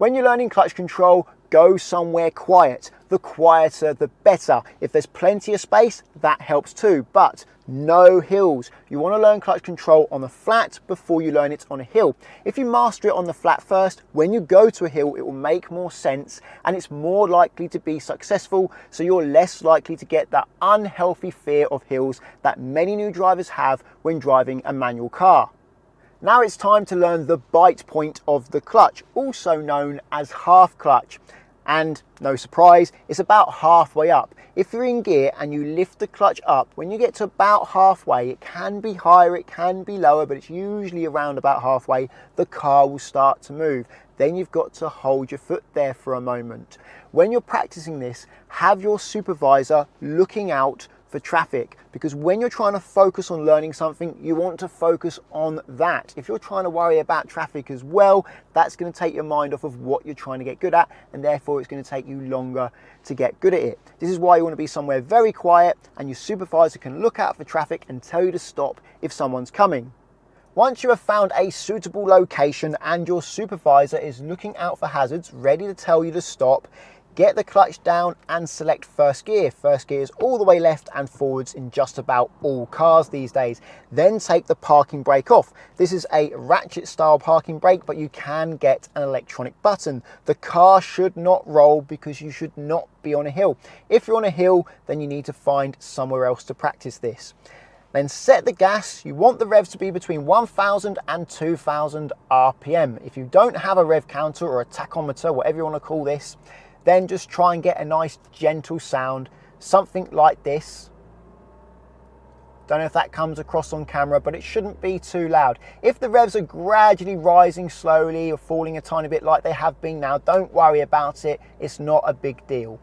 When you're learning clutch control, go somewhere quiet. The quieter, the better. If there's plenty of space, that helps too, but no hills. You want to learn clutch control on the flat before you learn it on a hill. If you master it on the flat first, when you go to a hill, it will make more sense and it's more likely to be successful, so you're less likely to get that unhealthy fear of hills that many new drivers have when driving a manual car. Now it's time to learn the bite point of the clutch, also known as half clutch. And no surprise, it's about halfway up. If you're in gear and you lift the clutch up, when you get to about halfway, it can be higher, it can be lower, but it's usually around about halfway, the car will start to move. Then you've got to hold your foot there for a moment. When you're practicing this, have your supervisor looking out for traffic, because when you're trying to focus on learning something, you want to focus on that. If you're trying to worry about traffic as well, that's going to take your mind off of what you're trying to get good at, and therefore it's going to take you longer to get good at it. This is why you want to be somewhere very quiet, and your supervisor can look out for traffic and tell you to stop if someone's coming. Once you have found a suitable location and your supervisor is looking out for hazards, ready to tell you to stop, get the clutch down and select first gear. First gear is all the way left and forwards in just about all cars these days. Then take the parking brake off. This is a ratchet style parking brake, but you can get an electronic button. The car should not roll because you should not be on a hill. If you're on a hill, then you need to find somewhere else to practice this. Then set the gas. You want the revs to be between 1000 and 2000 RPM. If you don't have a rev counter or a tachometer, whatever you want to call this, then just try and get a nice gentle sound, something like this. Don't know if that comes across on camera, but it shouldn't be too loud. If the revs are gradually rising slowly or falling a tiny bit like they have been now, don't worry about it. It's not a big deal.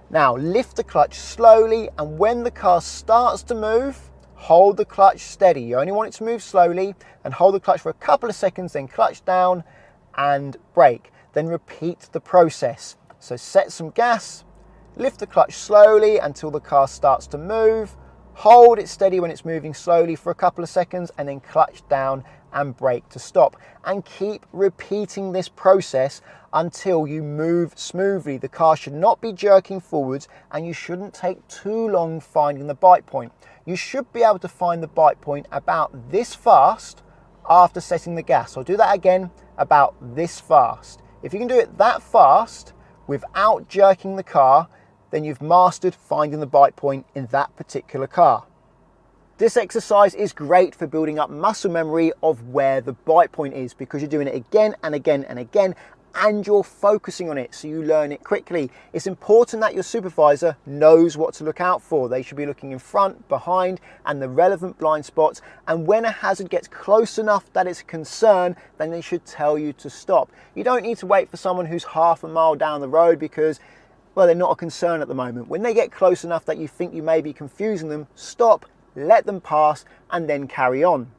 Now lift the clutch slowly, and when the car starts to move, hold the clutch steady. You only want it to move slowly, and hold the clutch for a couple of seconds, then clutch down and brake. Then repeat the process. So set some gas, lift the clutch slowly until the car starts to move, hold it steady when it's moving slowly for a couple of seconds, and then clutch down and brake to stop. And keep repeating this process until you move smoothly. The car should not be jerking forwards, and you shouldn't take too long finding the bite point. You should be able to find the bite point about this fast after setting the gas. I'll do that again, about this fast. If you can do it that fast without jerking the car, then you've mastered finding the bite point in that particular car. This exercise is great for building up muscle memory of where the bite point is, because you're doing it again and again and again, and you're focusing on it, so you learn it quickly. It's important that your supervisor knows what to look out for. They should be looking in front, behind, and the relevant blind spots, and when a hazard gets close enough that it's a concern, then they should tell you to stop. You don't need to wait for someone who's half a mile down the road because, well, they're not a concern at the moment. When they get close enough that you think you may be confusing them, stop, let them pass, and then carry on.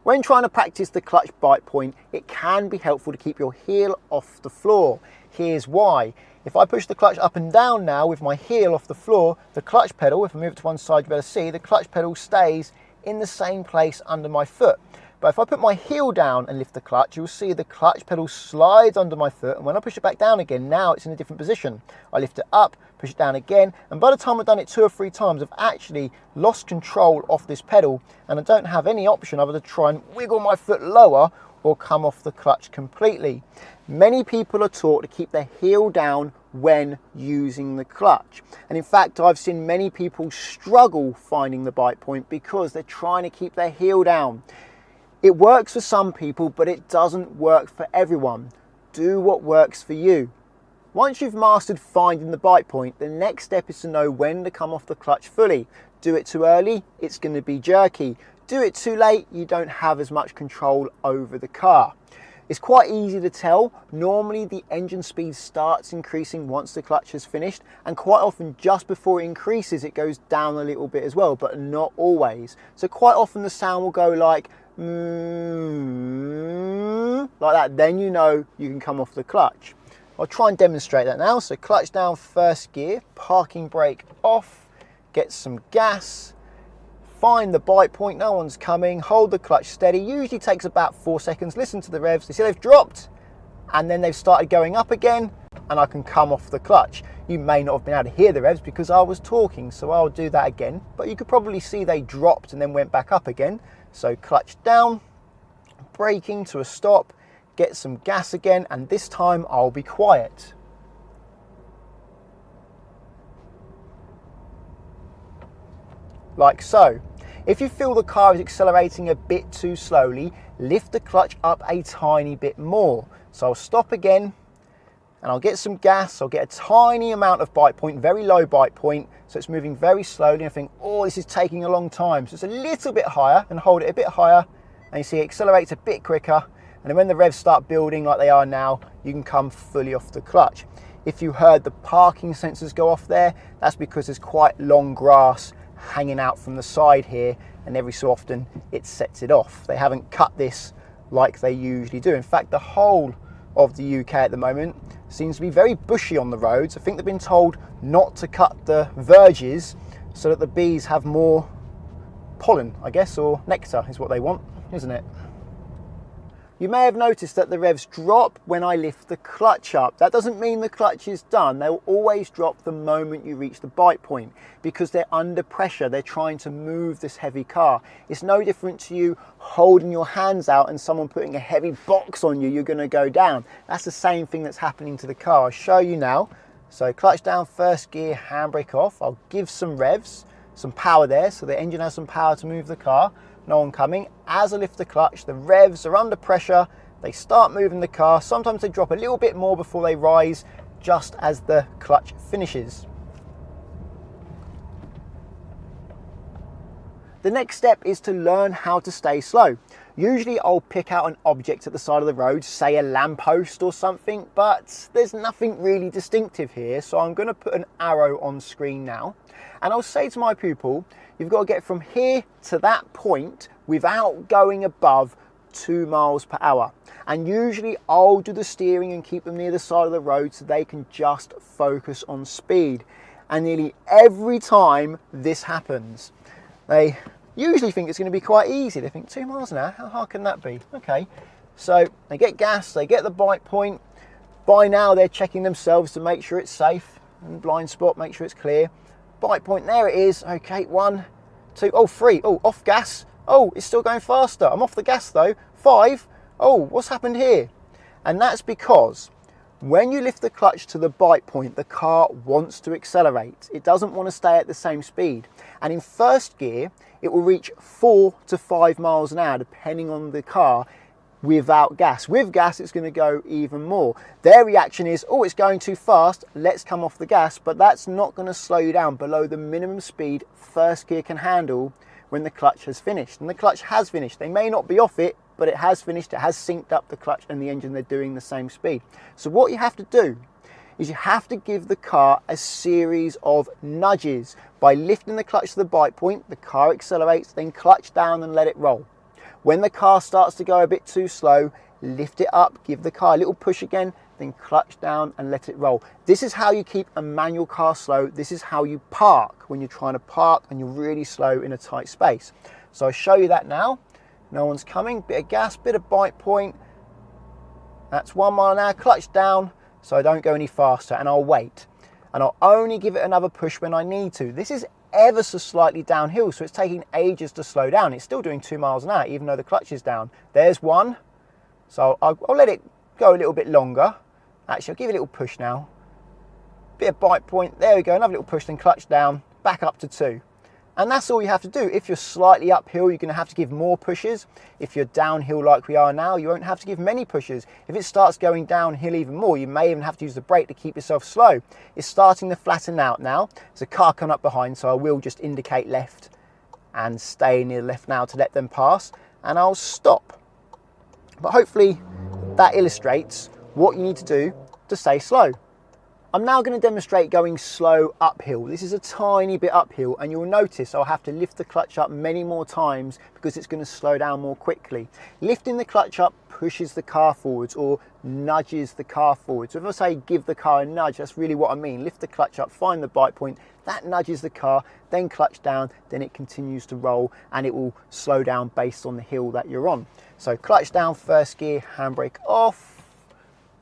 When trying to practice the clutch bite point, it can be helpful to keep your heel off the floor. Here's why. If I push the clutch up and down now with my heel off the floor, the clutch pedal, if I move it to one side, you better see, the clutch pedal stays in the same place under my foot. But if I put my heel down and lift the clutch, you'll see the clutch pedal slides under my foot, and when I push it back down again, now it's in a different position. I lift it up, push it down again, and by the time I've done it 2 or 3 times, I've actually lost control of this pedal, and I don't have any option other than to try and wiggle my foot lower or come off the clutch completely. Many people are taught to keep their heel down when using the clutch, and in fact I've seen many people struggle finding the bite point because they're trying to keep their heel down. It works for some people, but it doesn't work for everyone. Do what works for you. Once you've mastered finding the bite point, the next step is to know when to come off the clutch fully. Do it too early, it's going to be jerky. Do it too late, you don't have as much control over the car. It's quite easy to tell. Normally the engine speed starts increasing once the clutch is finished, and quite often just before it increases it goes down a little bit as well, but not always. So quite often the sound will go like like that, then you know you can come off the clutch. I'll try and demonstrate that now. So clutch down, first gear, parking brake off, get some gas, find the bite point, no one's coming, hold the clutch steady, usually takes about 4 seconds, listen to the revs, you see they've dropped, and then they've started going up again, and I can come off the clutch. You may not have been able to hear the revs because I was talking, so I'll do that again, but you could probably see they dropped and then went back up again. So clutch down, braking to a stop, get some gas again, and this time I'll be quiet. Like so. If you feel the car is accelerating a bit too slowly, lift the clutch up a tiny bit more. So I'll stop again, and I'll get some gas. I'll get a tiny amount of bite point, very low bite point, so it's moving very slowly, and I think, oh, this is taking a long time. So it's a little bit higher, and hold it a bit higher, and you see it accelerates a bit quicker, and then when the revs start building like they are now, you can come fully off the clutch. If you heard the parking sensors go off there, that's because there's quite long grass hanging out from the side here, and every so often it sets it off. They haven't cut this like they usually do. In fact, the whole of the UK at the moment seems to be very bushy on the roads. I think they've been told not to cut the verges so that the bees have more pollen, I guess, or nectar is what they want, isn't it? You may have noticed that the revs drop when I lift the clutch up. That doesn't mean the clutch is done. They'll always drop the moment you reach the bite point because they're under pressure. They're trying to move this heavy car. It's no different to you holding your hands out and someone putting a heavy box on you, you're going to go down. That's the same thing that's happening to the car. I'll show you now. So clutch down, first gear, handbrake off. I'll give some revs, some power there, so the engine has some power to move the car. No one coming. As I lift the clutch, the revs are under pressure, they start moving the car. Sometimes they drop a little bit more before they rise, just as the clutch finishes. The next step is to learn how to stay slow. Usually I'll pick out an object at the side of the road, say a lamppost or something, but there's nothing really distinctive here, so I'm going to put an arrow on screen now, and I'll say to my pupil, you've got to get from here to that point without going above 2 miles per hour. And usually I'll do the steering and keep them near the side of the road so they can just focus on speed. And nearly every time this happens, they usually think it's going to be quite easy. They think 2 miles an hour, how hard can that be? Okay, so they get gas, they get the bite point. By now they're checking themselves to make sure it's safe, and blind spot, make sure it's clear. Bite point, there it is. Okay, 1, 2, oh, 3, oh, off gas. Oh, it's still going faster. I'm off the gas though. 5, oh, what's happened here? And that's because when you lift the clutch to the bite point, the car wants to accelerate. It doesn't want to stay at the same speed. And in first gear, it will reach 4 to 5 miles an hour, depending on the car, without gas. With gas, it's going to go even more. Their reaction is, oh, it's going too fast, let's come off the gas, but that's not going to slow you down below the minimum speed first gear can handle when the clutch has finished. And the clutch has finished. They may not be off it, but it has finished. It has synced up the clutch and the engine. They're doing the same speed. So what you have to do is you have to give the car a series of nudges. By lifting the clutch to the bite point, the car accelerates, then clutch down and let it roll. When the car starts to go a bit too slow, lift it up, give the car a little push again, then clutch down and let it roll. This is how you keep a manual car slow. This is how you park when you're trying to park and you're really slow in a tight space. So I'll show you that now. No one's coming, bit of gas, bit of bite point. That's 1 mile an hour, clutch down so I don't go any faster, and I'll wait. And I'll only give it another push when I need to. This is ever so slightly downhill, so it's taking ages to slow down. It's still doing 2 miles an hour, even though the clutch is down. There's 1. So I'll let it go a little bit longer. Actually, I'll give it a little push now. Bit of bite point. There we go. Another little push, then clutch down, back up to 2. And that's all you have to do. If you're slightly uphill, you're going to have to give more pushes. If you're downhill like we are now, you won't have to give many pushes. If it starts going downhill even more, you may even have to use the brake to keep yourself slow. It's starting to flatten out now. There's a car coming up behind, so I will just indicate left and stay near the left now to let them pass, and I'll stop. But hopefully that illustrates what you need to do to stay slow. I'm now going to demonstrate going slow uphill. This is a tiny bit uphill, and you'll notice I'll have to lift the clutch up many more times because it's going to slow down more quickly. Lifting the clutch up pushes the car forwards or nudges the car forwards. So if I say give the car a nudge, that's really what I mean. Lift the clutch up, find the bite point, that nudges the car, then clutch down, then it continues to roll and it will slow down based on the hill that you're on. So clutch down, first gear, handbrake off.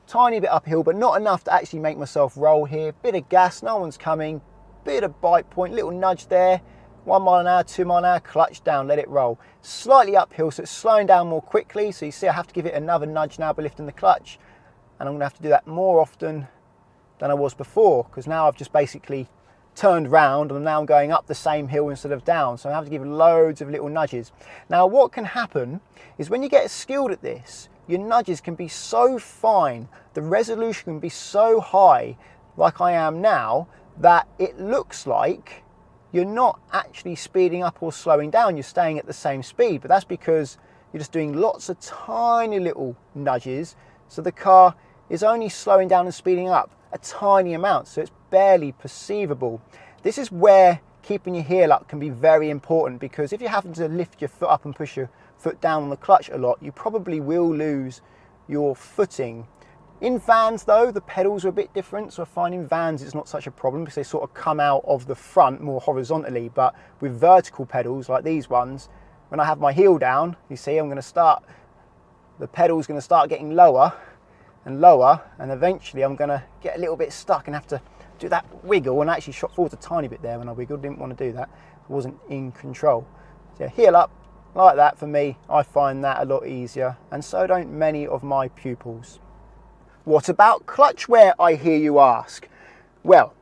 tiny bit uphill, but not enough to actually make myself roll here. Bit of gas, no one's coming, bit of bite point, little nudge there, 1 mile an hour, 2 mile an hour, clutch down, let it roll. Slightly uphill, so it's slowing down more quickly. So you see I have to give it another nudge now by lifting the clutch, and I'm gonna have to do that more often than I was before, because now I've just basically turned round and now I'm going up the same hill instead of down. So I have to give loads of little nudges. Now what can happen is when you get skilled at this, your nudges can be so fine, the resolution can be so high, like I am now, that it looks like you're not actually speeding up or slowing down, you're staying at the same speed. But that's because you're just doing lots of tiny little nudges, so the car is only slowing down and speeding up a tiny amount, so it's barely perceivable. This is where keeping your heel up can be very important, because if you happen to lift your foot up and push your foot down on the clutch a lot, you probably will lose your footing. In vans though, the pedals are a bit different, so I find in vans it's not such a problem because they sort of come out of the front more horizontally. But with vertical pedals like these ones, when I have my heel down, you see the pedal's going to start getting lower and lower, and eventually I'm going to get a little bit stuck and have to do that wiggle. And I actually shot forward a tiny bit there when I wiggled, didn't want to do that, I wasn't in control. So heel up like that, for me, I find that a lot easier, and so don't many of my pupils. What about clutch wear, I hear you ask? Well,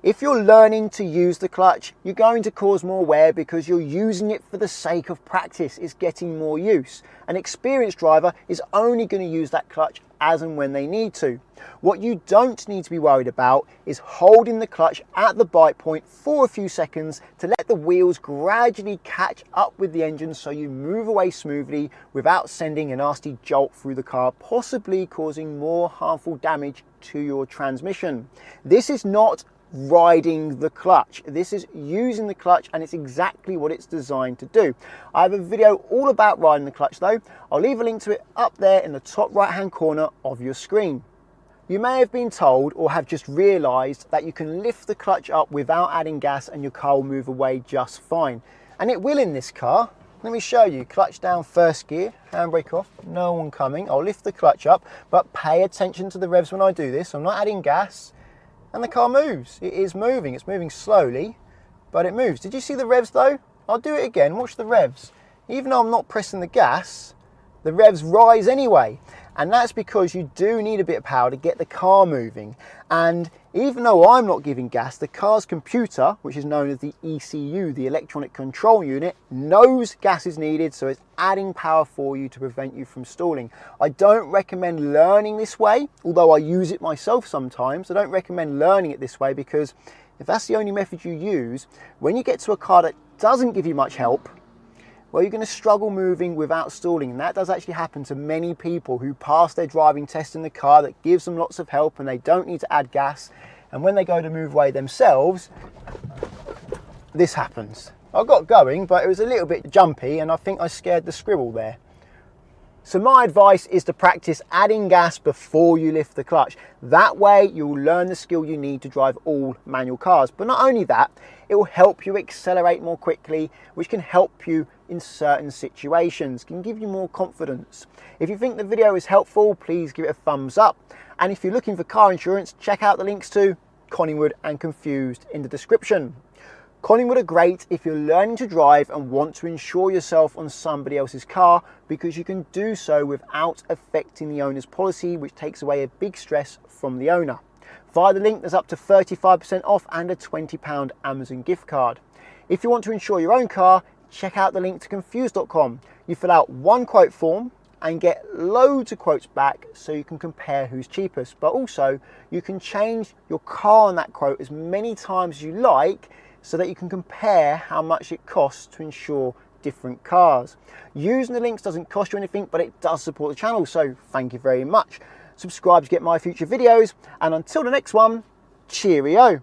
if you're learning to use the clutch, you're going to cause more wear because you're using it for the sake of practice. It's getting more use. An experienced driver is only going to use that clutch as and when they need to. What you don't need to be worried about is holding the clutch at the bite point for a few seconds to let the wheels gradually catch up with the engine so you move away smoothly without sending a nasty jolt through the car, possibly causing more harmful damage to your transmission. This is not riding the clutch. This is using the clutch, and it's exactly what it's designed to do. I have a video all about riding the clutch though. I'll leave a link to it up there in the top right hand corner of your screen. You may have been told or have just realized that you can lift the clutch up without adding gas and your car will move away just fine. And it will in this car. Let me show you. Clutch down, first gear, handbrake off, no one coming. I'll lift the clutch up, but pay attention to the revs when I do this. I'm not adding gas. And the car moves. It is moving. It's moving slowly, but it moves. Did you see the revs though? I'll do it again. Watch the revs. Even though I'm not pressing the gas, the revs rise anyway. And that's because you do need a bit of power to get the car moving. And even though I'm not giving gas, the car's computer, which is known as the ECU, the electronic control unit, knows gas is needed, so it's adding power for you to prevent you from stalling. I don't recommend learning this way, although I use it myself sometimes. I don't recommend learning it this way because if that's the only method you use, when you get to a car that doesn't give you much help, well, you're going to struggle moving without stalling. And that does actually happen to many people who pass their driving test in the car that gives them lots of help and they don't need to add gas. And when they go to move away themselves, this happens. I got going, but it was a little bit jumpy and I think I scared the squirrel there. So my advice is to practice adding gas before you lift the clutch. That way you'll learn the skill you need to drive all manual cars. But not only that, it will help you accelerate more quickly, which can help you in certain situations, can give you more confidence. If you think the video is helpful, please give it a thumbs up. And if you're looking for car insurance, check out the links to Collingwood and Confused in the description. Collingwood are great if you're learning to drive and want to insure yourself on somebody else's car, because you can do so without affecting the owner's policy, which takes away a big stress from the owner. Via the link, there's up to 35% off and a £20 Amazon gift card. If you want to insure your own car, check out the link to confused.com. You fill out one quote form and get loads of quotes back so you can compare who's cheapest. But also, you can change your car on that quote as many times as you like so that you can compare how much it costs to insure different cars. Using the links doesn't cost you anything, but it does support the channel, so thank you very much. Subscribe to get my future videos, and until the next one, cheerio.